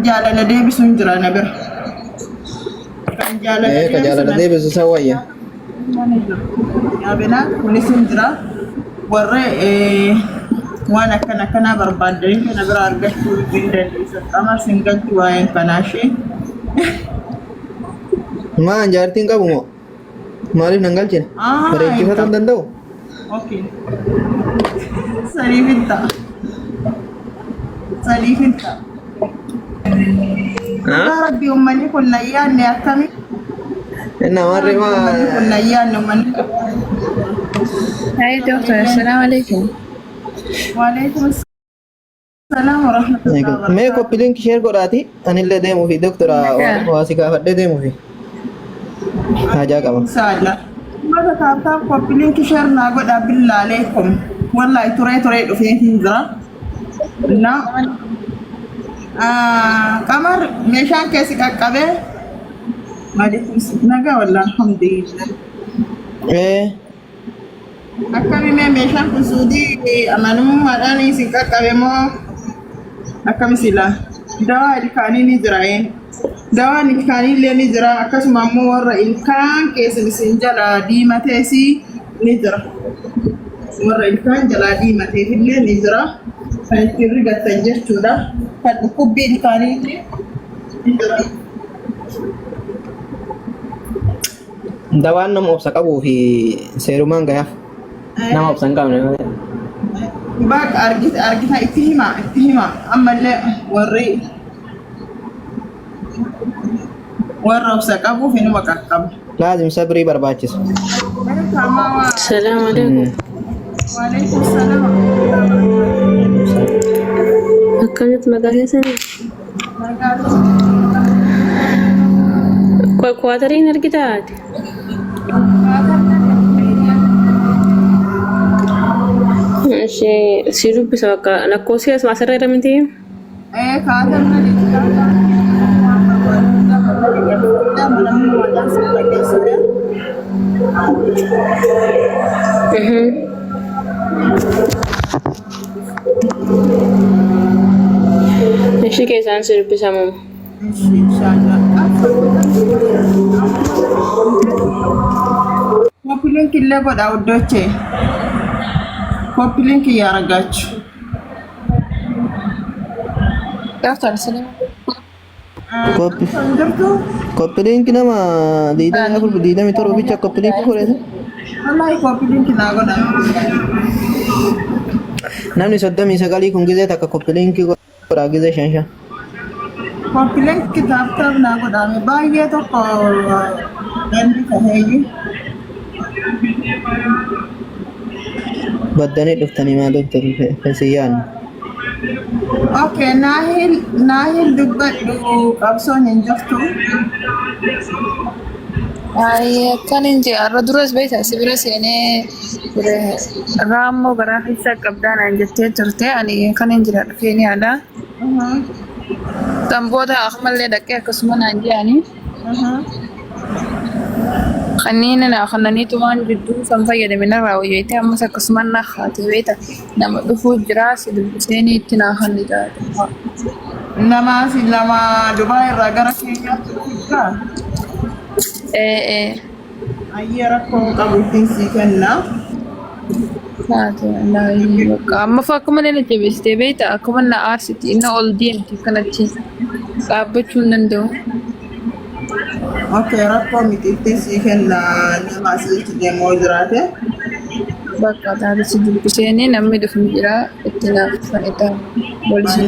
jaalala deebisuun jira na bira. Kan jaalala deebisu sawayya. Yaabena kunis hin jira. Warra waan akkana barbaadanii kana bira argachuu hin dandeessu. Amma singalti waa'een kanaashee. Maan jaartiin qabu moo? Maaliif nan galchine? Bareechifata hin danda'u? Okay. Sarifinta. Rabbi ummani kun nayyaan akkami? Namarri ma kun nayyaan ummani. Hai dokter, assalamualaikum. Waalaikumsalam warahmatullahi. Mee koppi link share godhaati anillee deemuu fi doktora waasi gaafadhee deemuu fi haajaa qaba. Inshallah. Mata taataaf koppi link share naa godhaa billaa alaykum. Wallahi turee dhufee hin jira. Na kamar meeshaan keessi qaqqabee maalif nagaa wallahi alhamdulillah. Akkami meeshaan kun suudii amanummaadhaan isin qaqqabe moo akkami sila dawaa ilkaanii ni jira dawaan ilkaanii illee ni jira akkasuma ammoo warra ilkaan keessan isin jala diimateesi ni jira warra ilkaan jala diimateef illee ni jira kan ittiin rigattan jechuudha kan dhukkubbii ilkaanii ni jira. Dawaan nama obsa qabuu fi seerumaan gayaaf. Nama obsa hin qabne. Bakka argita itti hima ammallee warra obsa qabuuf inuma qaqqaba. Laazim sabrii barbaachisu. Assalamu alaikum. Waalaikumsalam. Akkamitti maqaa keessanii? Kuwaatariin argitaati? Si dubbisa bakka lakkoofsi asuma asirra jira miti? Kaatamna Ishii keessaan si dubbisamu. Koppiliin killee godhaa uddochee. Koppiliin kiyyaa argaachu. Doktor, assalamu Koppiliinki nama diidamii torba bicha koppiliinki godhate. Wallahi koppiliinki naa godhaa. Namni 39 kun gizee takka koppiliinki godhaa gizee 5. Koppiliinki taaptaaf naa godhame baay'ee tokko gandi taheeyyu. Baddanii dhuftanii maa doktori Fasiyyaan. Okay, Nahil dubbadhu qabsoon hin jirtu. Kan inji arra duras beektaa si bira seenee raammoo garaa keessa qabdaan jettee turte ani kan injira dhufee ni yaada. Tamboota akmallee dhaqee akkasuma naan jedhani. Kanneen kannaniitu waan jidduu san fayyadamin irraa wayyootee ammas akkasuma na haati beekta nama dhufuu jira si dubbiseen itti naa kan taate. Nama Dubaay irraa gara Keenyaatti dhufudha. Ayyee rakkoo qabu ittiin sii kenna. Amma akkuma na jabistee beekta akkuma na aarsiti inni ol deemti kanatti dhaabbachuu hin danda'u. Okay, rakkoo miti ittiin sii kenna nama asitti deemoo jiraate. Bakka taate si dubbiseen namni dhufu jira itti naaf fayyada walisii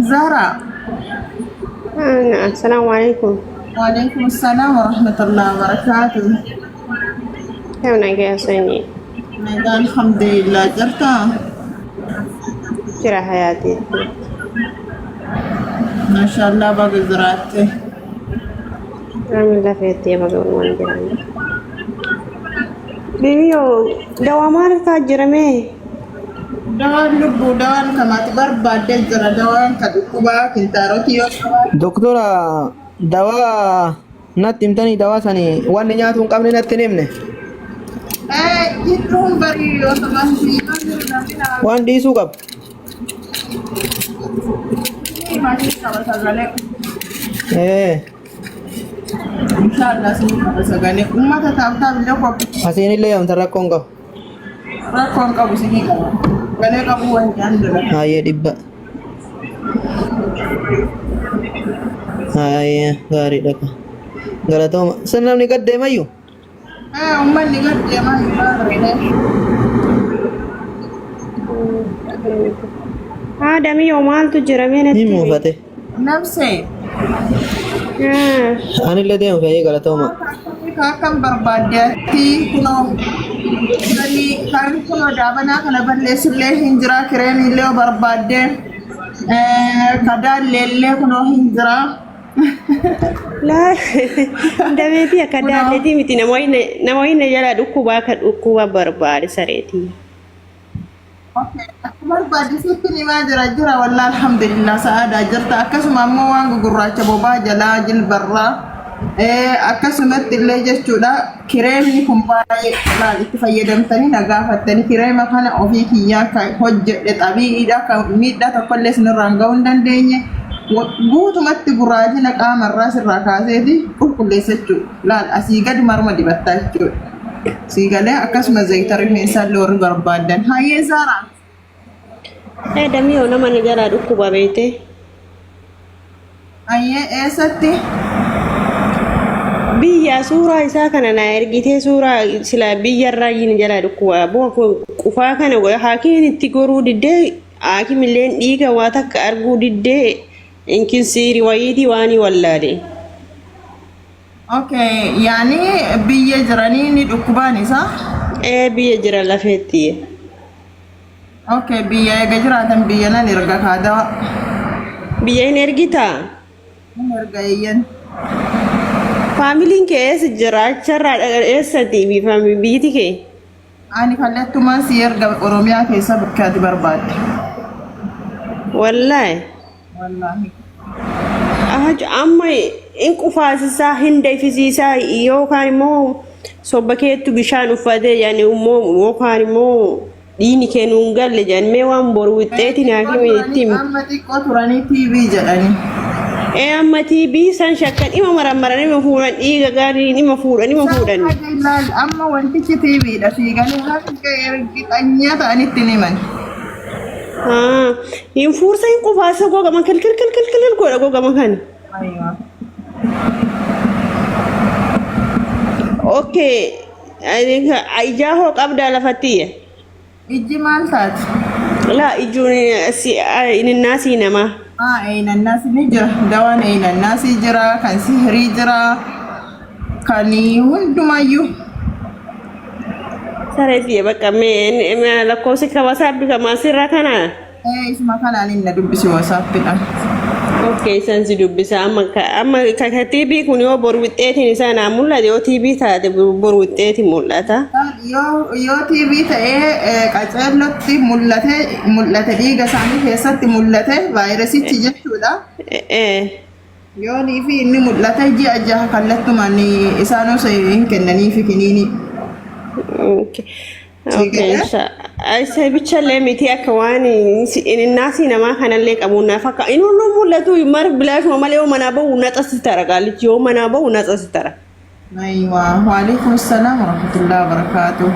Zara. Assalamualaikum. Waalaikumsalam warahmatullahi wabarakatuh. Kau nak ke sini? Alhamdulillah jirta. Kira hayati. Mashallah bagus zaraate. Alhamdulillah fiyati bagaimana jalan. Biyo, dawamar ka jirame. Dawaan lubbuu dawaan kamaati barbaadde jira dawaan ka dhukkubaa kintaaroti yoo Doktora dawaa natti himtanii dawaa sanii wanni nyaatu hin qabne natti hin himne. Jidduun barii yoo ta'an siimaa jiru namni Waan dhiisuu qaba. maatii qaba sagalee. Inshallah sini qaba sagalee. Uummata taa'u illee qophii. Asiin illee amta rakkoon qabu. Rakkoon qabu sini qaba. Galee qabu wanti an dura. Hayyee dhibba. Hayyee gaariidha ka. Galatooma. San namni gad deemayyuu? Uummanni gad deemaa hin baarree. Haadha yoo maaltu jira mee Ni natti? muufate. Nabsee. Anillee deemu fayyee galatooma. Kan barbaaddeetti kunoo kan kunoo daabanaa kana balleessillee hin jira kireen illee barbaadde kadaallee illee kunoo hin jira. Laa dabeetii akka daalleetii miti namoonni jala dhukkubaa kan dhukkuba barbaade sareetii. Barbaadde sitti nimaa jira wallah alhamdulillah sa'aadaa jirta akkasuma ammoo waan gugurraacha bobaa jalaa jilbarraa akkasumatti illee jechuudha kireemni kun baay'ee laal itti fayyadamtanii na gaafattanii kireema kana ofii kiyyaa kan hojjedhe xabiidha kan miidhaa tokkollee sinirraan ga'uu hin dandeenye guutumatti gurraachina qaamarraa sirraa kaaseeti qulqulleessachuu laal asii gadi marma dibattaa jechuudha. Siigalee akkasuma zayita rifeensaa illee warri barbaadan hayyee Zaaraa. Dammi yoo nama jala dhukkuba beekte. Hayyee eessatti? Biyya suuraa isaa kana na ergitee suuraa sila biyyarraa yin jala dhukkuba qufaa kana hakiin itti goruu diddee hakimilleen dhiiga waa takka arguu diddee inkinsiiri wayiitii waanii wallaale. Okay, yaani biyya jiranii ni dhukkubaan isaa? Biyya jira lafeetti. Okay, biyya eega jiraatan biyya nan erga kaadawa. Biyya hin ergitaa? Nan erga eeyyan. Faamiliin kee eessa jiraacharraa eessatti biyyiti kee? Ani kallattumaan si erga Oromiyaa keessa bakkaati barbaadde. Wallaahi? Wallaahi. Amma in qufaasisaa hin dayfisiisaa yookaan immoo sobba keettu bishaan uffatee yaani immoo yookaan immoo dhiini kennuun galle jedhamee waan boru wixxeetiin haakimii itti himu. Amma xiqqoo turanii TV jedhanii. Amma TV san shakkan dhima marammaran dhima fuudhan dhiiga gaarii dhima fuudhan. Amma wantichi TVdha siigalee hanga ergixanyaa ta'anitti ni himan. Hin fuursa hin qufaasa gogama kilkil godha gogama kana. Okay, ijaa hoo qabdaa lafattiye. Ijji maal taati? La ijuun innaasii namaa. Inannaasi ni jira. Dawaan inannaasi jira, kan sihirii jira, kan hundumayyuu. Sareetii bakka mee lakkoofsi WhatsApp kamaa sirraa kanaa? Isuma kanaan inni dubbisi WhatsAppidhaan. Okay, sansi dubbisa amma ka TV kun yoo boru wixxeetiin isaa naa mul'ata yoo TV taate boru wixxeetiin mul'ata. Yoo TV ta'ee qaceellotti mul'ate dhiiga isaanii keessatti mul'ate vaayirasichi jechuudha. Yoo fi inni mul'ate ji'a jaha kallattumaan isaan osoo hin kennaniifi kiniini. Okay. Isa bichallee miti akka waan innaasii namaa kanallee qabuunnaaf akka inni hunduu mul'atu mar bilaashuma malee yoo manaa bahu naxasitara gaalichi yoo manaa bahu naxasitara. Aywa, waalaikum salaam warahmatullahi wabarakatuh.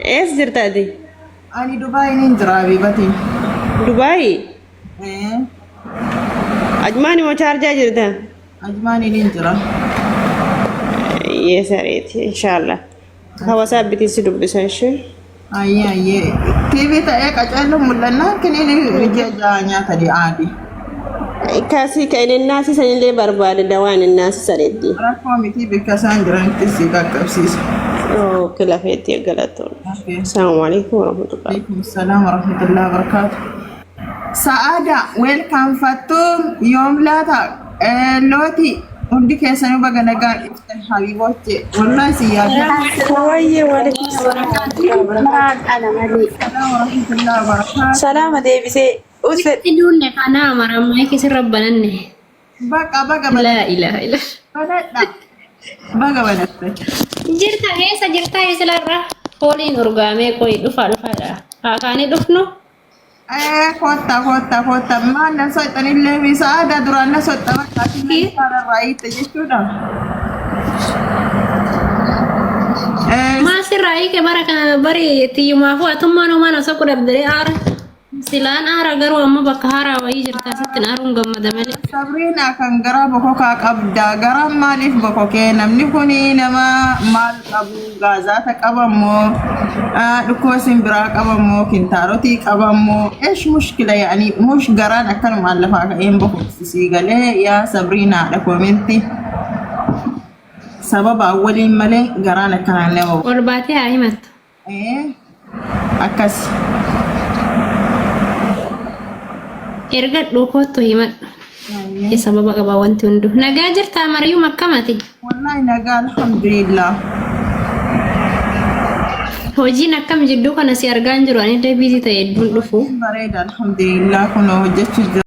Ees jirtaati? Ani Dubaay nin jira Habiibati. Dubaay? Ajmaani moo chaarjaa jirta? Ajmaani nin jira. Yesareeti inshallah. Hawasa bitisi dubbisa ishee. Ayyee. TV ta'ee qaceello mul'annaa kiniini ji'a jaha nyaata di'aadi. Kasi ka innaasi sanillee barbaade dawaan innaasi sareetti. Rakkoo miti bakka isaan jiranitti si qaqqabsiisa. Okay, lafeetti galatoon. Assalamu alaikum warahmatullahi. Waalaikum salaam warahmatullahi wabarakatuh. Sa'aada welcome fattu yoom laata looti hundi keessanuu baga nagaan ibsan Habiibootti wallahi si yaadda. Wayye waalaikum salaam warahmatullahi wabarakatuh. salaama deebisee Tidurne kana maramai kisi rabbananne. Baga La ilaha illallah. badadha. Baga banatte. Jirta keessa jirta isilarra fooliin urgaamee koyi dhufaadha. Kaakaanii dhufnu Kota. Mana soitan illee bisa ada durana soitta bakka ati sana raayite jechuudha. maasirraa hiike bara kana bari tiyyumaafu atummaan homaan osoo kudhabdee aara silaan aara garuu amma bakka haaraa wayii jirta sittin aaruun gammada malee. Sabrina kan gara bokokaa qabda. Gara maaliif bokokee namni kuni nama maal qabu gaazaata qabamoo dhukkoo simbiraa qabamoo kintaarotii qabamoo eesh mushkila yaani mush garaan akkanumaan lafaa ka'een bokoksisii galee yaa Sabrina dha koomenti. Sababa awwaliin malee garaan akkanaan nama Ol baatee haa himattu. akkas. Erga dhuukootu himadhu. Sababa qaba wanti hundu. Nagaa jirtaa Mariyyuu akkamati? Wallahi nagaa alhamdulillah. Hojiin akkam jidduu kana si argaan jiru ani illee biizii ta'e hedduun dhufu. Bareeda alhamdulillah kunoo hojjechuu jira.